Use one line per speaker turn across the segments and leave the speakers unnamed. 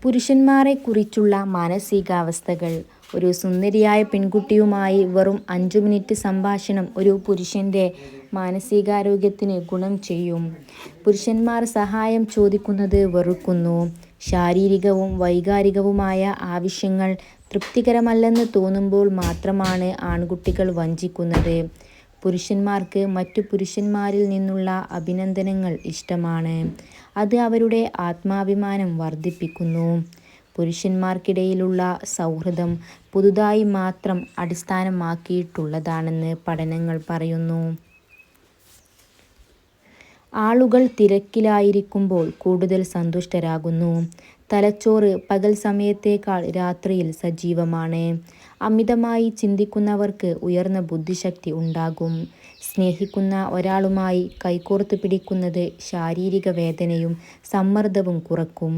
പുരുഷന്മാരെക്കുറിച്ചുള്ള മാനസികാവസ്ഥകൾ. ഒരു സുന്ദരിയായ പെൺകുട്ടിയുമായി വെറും 5 മിനിറ്റ് സംഭാഷണം ഒരു പുരുഷന്റെ മാനസികാരോഗ്യത്തിന് ഗുണം ചെയ്യും. പുരുഷന്മാർ സഹായം ചോദിക്കുന്നത് വെറുക്കുന്നു. ശാരീരികവും വൈകാരികവുമായ ആവശ്യങ്ങൾ തൃപ്തികരമല്ലെന്ന് തോന്നുമ്പോൾ മാത്രമാണ് ആൺകുട്ടികൾ വഞ്ചിക്കുന്നത്. പുരുഷന്മാർക്ക് മറ്റു പുരുഷന്മാരിൽ നിന്നുള്ള അഭിനന്ദനങ്ങൾ ഇഷ്ടമാണ്. അത് അവരുടെ ആത്മാഭിമാനം വർദ്ധിപ്പിക്കുന്നു. പുരുഷന്മാർക്കിടയിലുള്ള സൗഹൃദം പുതുതായി മാത്രം അടിസ്ഥാനമാക്കിയിട്ടുള്ളതാണെന്ന് പഠനങ്ങൾ പറയുന്നു. ആളുകൾ തിരക്കിലായിരിക്കുമ്പോൾ കൂടുതൽ സന്തുഷ്ടരാകുന്നു. തലച്ചോറ് പകൽ സമയത്തേക്കാൾ രാത്രിയിൽ സജീവമാണ്. അമിതമായി ചിന്തിക്കുന്നവർക്ക് ഉയർന്ന ബുദ്ധിശക്തി ഉണ്ടാകും. സ്നേഹിക്കുന്ന ഒരാളുമായി കൈകോർത്ത് പിടിക്കുന്നത് ശാരീരിക വേദനയും സമ്മർദ്ദവും കുറക്കും.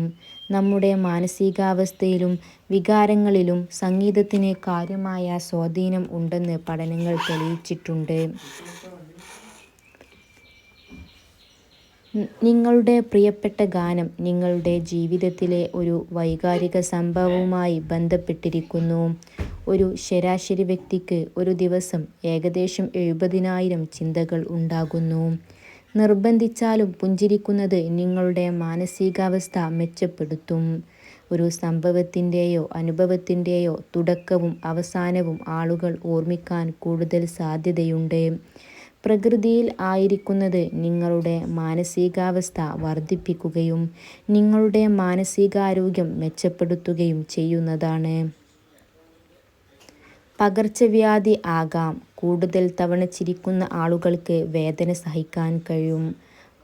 നമ്മുടെ മാനസികാവസ്ഥയിലും വികാരങ്ങളിലും സംഗീതത്തിന് കാര്യമായ സ്വാധീനം ഉണ്ടെന്ന് പഠനങ്ങൾ തെളിയിച്ചിട്ടുണ്ട്. നിങ്ങളുടെ പ്രിയപ്പെട്ട ഗാനം നിങ്ങളുടെ ജീവിതത്തിലെ ഒരു വൈകാരിക സംഭവവുമായി ബന്ധപ്പെട്ടിരിക്കുന്നു. ഒരു ശരാശരി വ്യക്തിക്ക് ഒരു ദിവസം ഏകദേശം 70,000 ചിന്തകൾ ഉണ്ടാകുന്നു. നിർബന്ധിച്ചാലും പുഞ്ചിരിക്കുന്നത് നിങ്ങളുടെ മാനസികാവസ്ഥ മെച്ചപ്പെടുത്തും. ഒരു സംഭവത്തിൻ്റെയോ അനുഭവത്തിൻ്റെയോ തുടക്കവും അവസാനവും ആളുകൾ ഓർമ്മിക്കാൻ കൂടുതൽ സാധ്യതയുണ്ട്. പ്രകൃതിയിൽ ആയിരിക്കുന്നത് നിങ്ങളുടെ മാനസികാവസ്ഥ വർദ്ധിപ്പിക്കുകയും നിങ്ങളുടെ മാനസികാരോഗ്യം മെച്ചപ്പെടുത്തുകയും ചെയ്യുന്നതാണ്. പകർച്ചവ്യാധി ആകാം. കൂടുതൽ തവണ ചിരിക്കുന്ന ആളുകൾക്ക് വേദന സഹിക്കാൻ കഴിയും.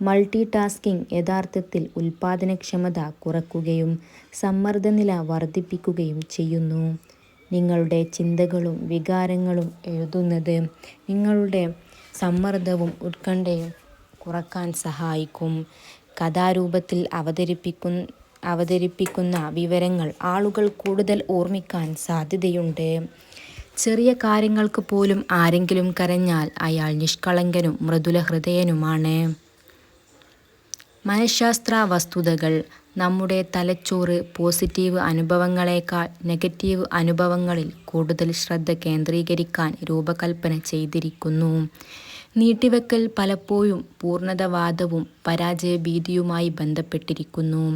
മൾട്ടി ടാസ്കിംഗ് യഥാർത്ഥത്തിൽ ഉൽപ്പാദനക്ഷമത കുറയ്ക്കുകയും സമ്മർദ്ദനില വർദ്ധിപ്പിക്കുകയും ചെയ്യുന്നു. നിങ്ങളുടെ ചിന്തകളും വികാരങ്ങളും എഴുതുന്നത് നിങ്ങളുടെ സമ്മർദ്ദവും ഉത്കണ്ഠയും കുറയ്ക്കാൻ സഹായിക്കും. കഥാരൂപത്തിൽ അവതരിപ്പിക്കുന്ന വിവരങ്ങൾ ആളുകൾ കൂടുതൽ ഓർമ്മിക്കാൻ സാധ്യതയുണ്ട്. ചെറിയ കാര്യങ്ങൾക്ക് പോലും ആരെങ്കിലും കരഞ്ഞാൽ അയാൾ നിഷ്കളങ്കനും മൃദുലഹൃദയനുമാണ്. മനഃശാസ്ത്ര വസ്തുതകൾ. നമ്മുടെ തലച്ചോറ് പോസിറ്റീവ് അനുഭവങ്ങളെക്കാൾ നെഗറ്റീവ് അനുഭവങ്ങളിൽ കൂടുതൽ ശ്രദ്ധ കേന്ദ്രീകരിക്കാൻ രൂപകൽപ്പന ചെയ്തിരിക്കുന്നു. നീട്ടിവെക്കൽ പലപ്പോഴും പൂർണ്ണതവാദവും പരാജയഭീതിയുമായി ബന്ധപ്പെട്ടിരിക്കുന്നു.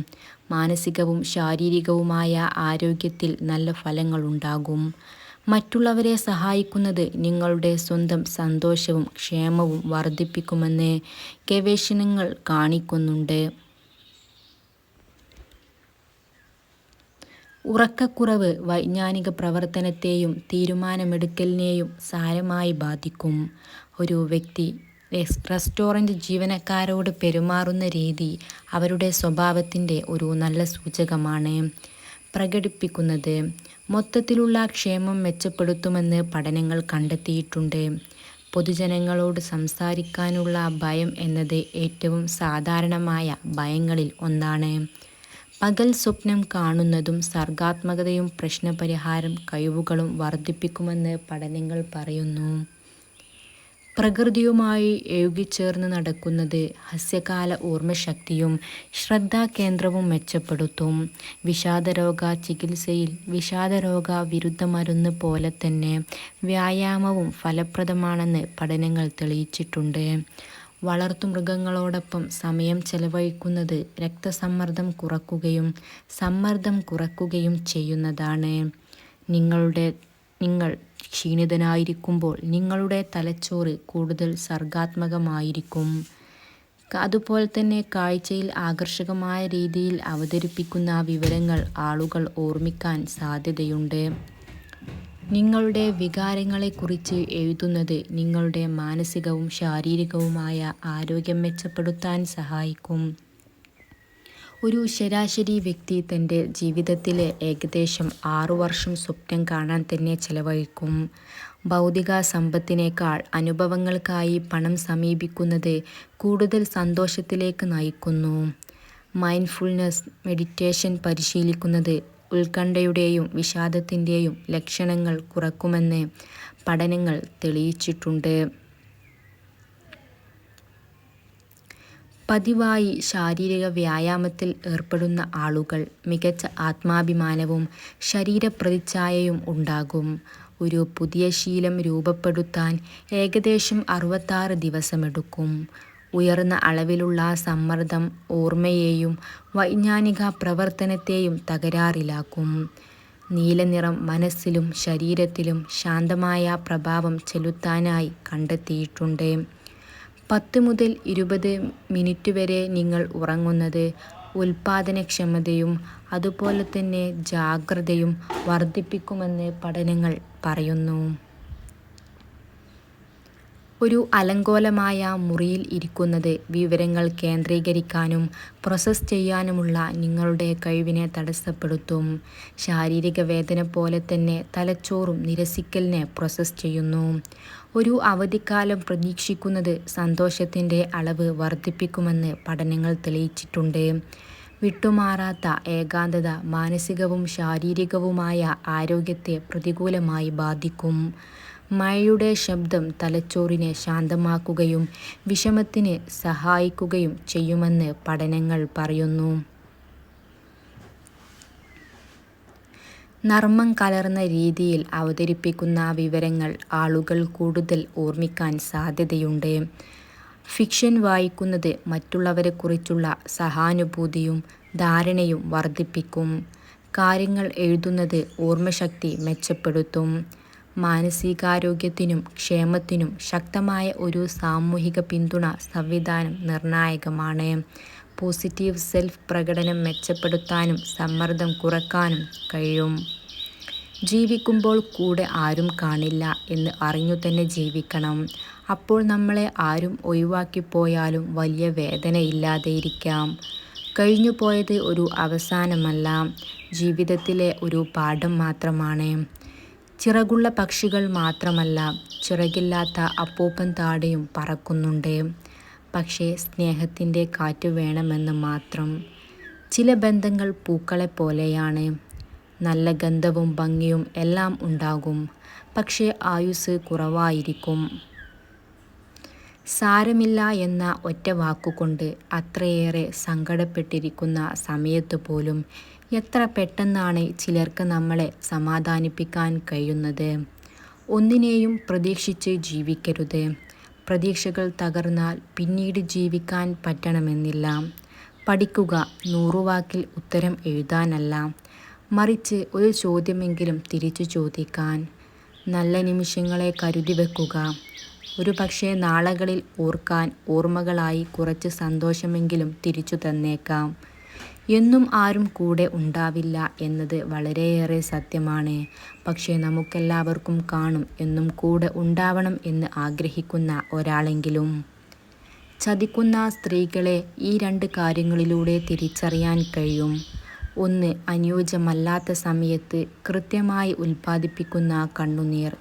മാനസികവും ശാരീരികവുമായ ആരോഗ്യത്തിൽ നല്ല ഫലങ്ങളുണ്ടാകും. മറ്റുള്ളവരെ സഹായിക്കുന്നത് നിങ്ങളുടെ സ്വന്തം സന്തോഷവും ക്ഷേമവും വർദ്ധിപ്പിക്കുമെന്ന് ഗവേഷണങ്ങൾ കാണിക്കുന്നുണ്ട്. ഉറക്കക്കുറവ് വൈജ്ഞാനിക പ്രവർത്തനത്തെയും തീരുമാനമെടുക്കലിനെയും സാരമായി ബാധിക്കും. ഒരു വ്യക്തി റെസ്റ്റോറന്റ് ജീവനക്കാരോട് പെരുമാറുന്ന രീതി അവരുടെ സ്വഭാവത്തിൻ്റെ ഒരു നല്ല സൂചകമാണ് പ്രകടിപ്പിക്കുന്നത്. മൊത്തത്തിലുള്ള ക്ഷേമം മെച്ചപ്പെടുത്തുമെന്ന് പഠനങ്ങൾ കണ്ടെത്തിയിട്ടുണ്ട്. പൊതുജനങ്ങളോട് സംസാരിക്കാനുള്ള ഭയം എന്നത് ഏറ്റവും സാധാരണമായ ഭയങ്ങളിൽ ഒന്നാണ്. പകൽ സ്വപ്നം കാണുന്നതും സർഗാത്മകതയും പ്രശ്നപരിഹാരം കഴിവുകളും വർദ്ധിപ്പിക്കുമെന്ന് പഠനങ്ങൾ പറയുന്നു. പ്രകൃതിയുമായി ഇഴുകിച്ചേർന്ന് നടക്കുന്നത് ഹ്രസ്വകാല ഓർമ്മശക്തിയും ശ്രദ്ധാകേന്ദ്രവും മെച്ചപ്പെടുത്തും. വിഷാദരോഗ ചികിത്സയിൽ വിഷാദരോഗ വിരുദ്ധ മരുന്ന് പോലെ തന്നെ വ്യായാമവും ഫലപ്രദമാണെന്ന് പഠനങ്ങൾ തെളിയിച്ചിട്ടുണ്ട്. വളർത്തുമൃഗങ്ങളോടൊപ്പം സമയം ചെലവഴിക്കുന്നത് രക്തസമ്മർദ്ദം കുറയ്ക്കുകയും സമ്മർദ്ദം കുറയ്ക്കുകയും ചെയ്യുന്നതാണ്. നിങ്ങൾ ക്ഷീണിതനായിരിക്കുമ്പോൾ നിങ്ങളുടെ തലച്ചോറ് കൂടുതൽ സർഗാത്മകമായിരിക്കും. അതുപോലെ തന്നെ കാഴ്ചയിൽ ആകർഷകമായ രീതിയിൽ അവതരിപ്പിക്കുന്ന വിവരങ്ങൾ ആളുകൾ ഓർമ്മിക്കാൻ സാധ്യതയുണ്ട്. നിങ്ങളുടെ വികാരങ്ങളെക്കുറിച്ച് എഴുതുന്നത് നിങ്ങളുടെ മാനസികവും ശാരീരികവുമായ ആരോഗ്യം മെച്ചപ്പെടുത്താൻ സഹായിക്കും. ഒരു ശരാശരി വ്യക്തി തൻ്റെ ജീവിതത്തിലെ ഏകദേശം 6 വർഷം സ്വപ്നം കാണാൻ തന്നെ ചെലവഴിക്കും. ഭൗതിക സമ്പത്തിനേക്കാൾ അനുഭവങ്ങൾക്കായി പണം സമീപിക്കുന്നത് കൂടുതൽ സന്തോഷത്തിലേക്ക് നയിക്കുന്നു. മൈൻഡ്ഫുൾനെസ് മെഡിറ്റേഷൻ പരിശീലിക്കുന്നത് ഉത്കണ്ഠയുടെയും വിഷാദത്തിൻ്റെയും ലക്ഷണങ്ങൾ കുറയ്ക്കുമെന്ന് പഠനങ്ങൾ തെളിയിച്ചിട്ടുണ്ട്. പതിവായി ശാരീരിക വ്യായാമത്തിൽ ഏർപ്പെടുന്ന ആളുകൾ മികച്ച ആത്മാഭിമാനവും ശരീരപ്രതിച്ഛായയും ഉണ്ടാകും. ഒരു പുതിയ ശീലം രൂപപ്പെടുത്താൻ ഏകദേശം 66 ദിവസമെടുക്കും. ഉയർന്ന അളവിലുള്ള സമ്മർദ്ദം ഓർമ്മയെയും വൈജ്ഞാനിക പ്രവർത്തനത്തെയും തകരാറിലാക്കും. നീലനിറം മനസ്സിലും ശരീരത്തിലും ശാന്തമായ പ്രഭാവം ചെലുത്താനായി കണ്ടെത്തിയിട്ടുണ്ട്. 10 മുതൽ 20 മിനിറ്റ് വരെ നിങ്ങൾ ഉറങ്ങുന്നത് ഉൽപാദനക്ഷമതയും അതുപോലെ തന്നെ ജാഗ്രതയും വർദ്ധിപ്പിക്കുമെന്ന് പഠനങ്ങൾ പറയുന്നു. ഒരു അലങ്കോലമായ മുറിയിൽ ഇരിക്കുന്നത് വിവരങ്ങൾ കേന്ദ്രീകരിക്കാനും പ്രോസസ്സ് ചെയ്യാനുമുള്ള നിങ്ങളുടെ കഴിവിനെ തടസ്സപ്പെടുത്തും. ശാരീരിക വേദന പോലെ തന്നെ തലച്ചോറും നിരസിക്കലിനെ പ്രോസസ്സ് ചെയ്യുന്നു. ഒരു അവധിക്കാലം പ്രതീക്ഷിക്കുന്നത് സന്തോഷത്തിൻ്റെ അളവ് വർദ്ധിപ്പിക്കുമെന്ന് പഠനങ്ങൾ തെളിയിച്ചിട്ടുണ്ട്. വിട്ടുമാറാത്ത ഏകാന്തത മാനസികവും ശാരീരികവുമായ ആരോഗ്യത്തെ പ്രതികൂലമായി ബാധിക്കും. മഴയുടെ ശബ്ദം തലച്ചോറിനെ ശാന്തമാക്കുകയും വിഷമത്തിന് സഹായിക്കുകയും ചെയ്യുമെന്ന് പഠനങ്ങൾ പറയുന്നു. നർമ്മം കലർന്ന രീതിയിൽ അവതരിപ്പിക്കുന്ന വിവരങ്ങൾ ആളുകൾ കൂടുതൽ ഓർമ്മിക്കാൻ സാധ്യതയുണ്ട്. ഫിക്ഷൻ വായിക്കുന്നത് മറ്റുള്ളവരെക്കുറിച്ചുള്ള സഹാനുഭൂതിയും ധാരണയും വർദ്ധിപ്പിക്കും. കാര്യങ്ങൾ എഴുതുന്നത് ഓർമ്മശക്തി മെച്ചപ്പെടുത്തും. മാനസികാരോഗ്യത്തിനും ക്ഷേമത്തിനും ശക്തമായ ഒരു സാമൂഹിക പിന്തുണ സംവിധാനം നിർണായകമാണ്. പോസിറ്റീവ് സെൽഫ് പ്രകടനം മെച്ചപ്പെടുത്താനും സമ്മർദ്ദം കുറയ്ക്കാനും കഴിയും. ജീവിക്കുമ്പോൾ കൂടെ ആരും കാണില്ല എന്ന് അറിഞ്ഞു തന്നെ ജീവിക്കണം. അപ്പോൾ നമ്മളെ ആരും ഒഴിവാക്കിപ്പോയാലും വലിയ വേദനയില്ലാതെയിരിക്കാം. കഴിഞ്ഞുപോയത് ഒരു അവസാനമല്ല, ജീവിതത്തിലെ ഒരു പാഠം മാത്രമാണ്. ചിറകുള്ള പക്ഷികൾ മാത്രമല്ല, ചിറകില്ലാത്ത അപ്പൂപ്പൻ താടിയും പറക്കുന്നുണ്ട്. പക്ഷേ സ്നേഹത്തിൻ്റെ കാറ്റ് വേണമെന്ന് മാത്രം. ചില ബന്ധങ്ങൾ പൂക്കളെപ്പോലെയാണ്. നല്ല ഗന്ധവും ഭംഗിയും എല്ലാം ഉണ്ടാകും, പക്ഷേ ആയുസ്സ് കുറവായിരിക്കും. സാരമില്ല എന്ന ഒറ്റ വാക്കുകൊണ്ട് അത്രയേറെ സങ്കടപ്പെട്ടിരിക്കുന്ന സമയത്ത് പോലും എത്ര പെട്ടെന്നാണ് ചിലർക്ക് നമ്മളെ സമാധാനിപ്പിക്കാൻ കഴിയുന്നത്. ഒന്നിനെയും പ്രതീക്ഷിച്ച് ജീവിക്കരുത്. പ്രതീക്ഷകൾ തകർന്നാൽ പിന്നീട് ജീവിക്കാൻ പറ്റണമെന്നില്ല. പഠിക്കുക 100 വാക്കിൽ ഉത്തരം എഴുതാനല്ല, മറിച്ച് ഒരു ചോദ്യമെങ്കിലും തിരിച്ചു ചോദിക്കാൻ. നല്ല നിമിഷങ്ങളെ കരുതി വെക്കുക. ഒരുപക്ഷേ നാളുകളിൽ ഓർക്കാൻ ഓർമ്മകളായി കുറച്ച് സന്തോഷമെങ്കിലും തിരിച്ചു തന്നേക്കാം. എന്നും ആരും കൂടെ ഉണ്ടാവില്ല എന്നത് വളരെയേറെ സത്യമാണ്. പക്ഷേ നമുക്കെല്ലാവർക്കും കാണും എന്നും കൂടെ ഉണ്ടാവണം എന്ന് ആഗ്രഹിക്കുന്ന ഒരാളെങ്കിലും. ചതിക്കുന്ന സ്ത്രീകളെ ഈ 2 കാര്യങ്ങളിലൂടെ തിരിച്ചറിയാൻ കഴിയും. 1. അനുയോജ്യമല്ലാത്ത സമയത്ത് കൃത്യമായി ഉൽപ്പാദിപ്പിക്കുന്ന കണ്ണുനീർ.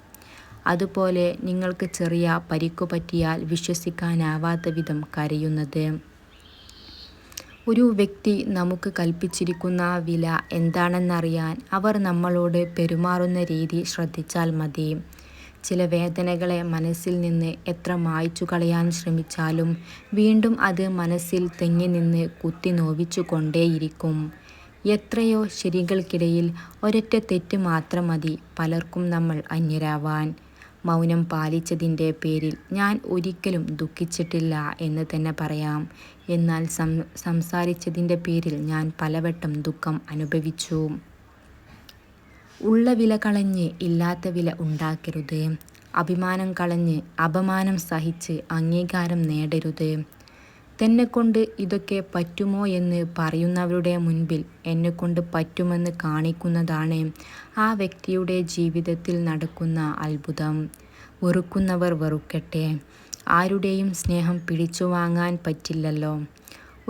അതുപോലെ നിങ്ങൾക്ക് ചെറിയ പരിക്കു പറ്റിയാൽ വിശ്വസിക്കാനാവാത്ത വിധം കരയുന്നത്. ഒരു വ്യക്തി നമുക്ക് കൽപ്പിച്ചിരിക്കുന്ന വില എന്താണെന്നറിയാൻ അവർ നമ്മളോട് പെരുമാറുന്ന രീതി ശ്രദ്ധിച്ചാൽ മതി. ചില വേദനകളെ മനസ്സിൽ നിന്ന് എത്ര മായ്ച്ചു കളയാൻ ശ്രമിച്ചാലും വീണ്ടും അത് മനസ്സിൽ തെങ്ങി നിന്ന് കുത്തി നോവിച്ചു കൊണ്ടേയിരിക്കും. എത്രയോ ശരികൾക്കിടയിൽ ഒരൊറ്റ തെറ്റ് മാത്രം മതി പലർക്കും നമ്മൾ അന്യരാവാൻ. മൗനം പാലിച്ചതിൻ്റെ പേരിൽ ഞാൻ ഒരിക്കലും ദുഃഖിച്ചിട്ടില്ല എന്ന് തന്നെ പറയാം. എന്നാൽ സംസാരിച്ചതിൻ്റെ പേരിൽ ഞാൻ പലവട്ടം ദുഃഖം അനുഭവിച്ചു. ഉള്ള വില കളഞ്ഞ് ഇല്ലാത്ത വില ഉണ്ടാക്കരുത്. അഭിമാനം കളഞ്ഞ് അപമാനം സഹിച്ച് അംഗീകാരം നേടരുത്. തന്നെക്കൊണ്ട് ഇതൊക്കെ പറ്റുമോ എന്ന് പറയുന്നവരുടെ മുൻപിൽ എന്നെക്കൊണ്ട് പറ്റുമെന്ന് കാണിക്കുന്നതാണ് ആ വ്യക്തിയുടെ ജീവിതത്തിൽ നടക്കുന്ന അത്ഭുതം. വെറുക്കുന്നവർ വെറുക്കട്ടെ. ആരുടെയും സ്നേഹം പിടിച്ചു വാങ്ങാൻ പറ്റില്ലല്ലോ.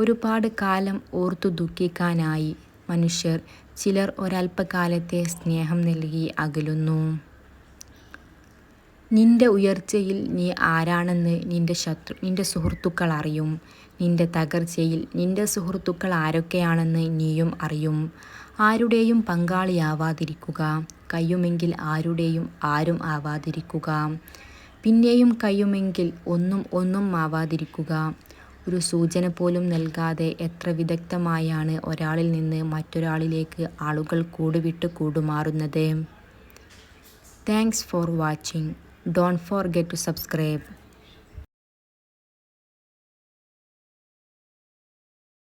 ഒരുപാട് കാലം ഓർത്തു ദുഃഖിക്കാനായി മനുഷ്യർ ചിലർ ഒരല്പകാലത്തെ സ്നേഹം നൽകി അകലുന്നു. നിന്റെ ഉയർച്ചയിൽ നീ ആരാണെന്ന് നിന്റെ സുഹൃത്തുക്കൾ അറിയും. നിന്റെ തകർച്ചയിൽ നിന്റെ സുഹൃത്തുക്കൾ ആരൊക്കെയാണെന്ന് നീയും അറിയും. ആരുടെയും പങ്കാളിയാവാതിരിക്കുക. കഴിയുമെങ്കിൽ ആരുടെയും ആരും ആവാതിരിക്കുക. പിന്നെയും കഴിയുമെങ്കിൽ ഒന്നും ആവാതിരിക്കുക. ഒരു സൂചന പോലും നൽകാതെ എത്ര വിദഗ്ധമായാണ് ഒരാളിൽ നിന്ന് മറ്റൊരാളിലേക്ക് ആളുകൾ കൂടുവിട്ട് കൂടുമാറുന്നത്. Thanks for watching. Don't forget to subscribe.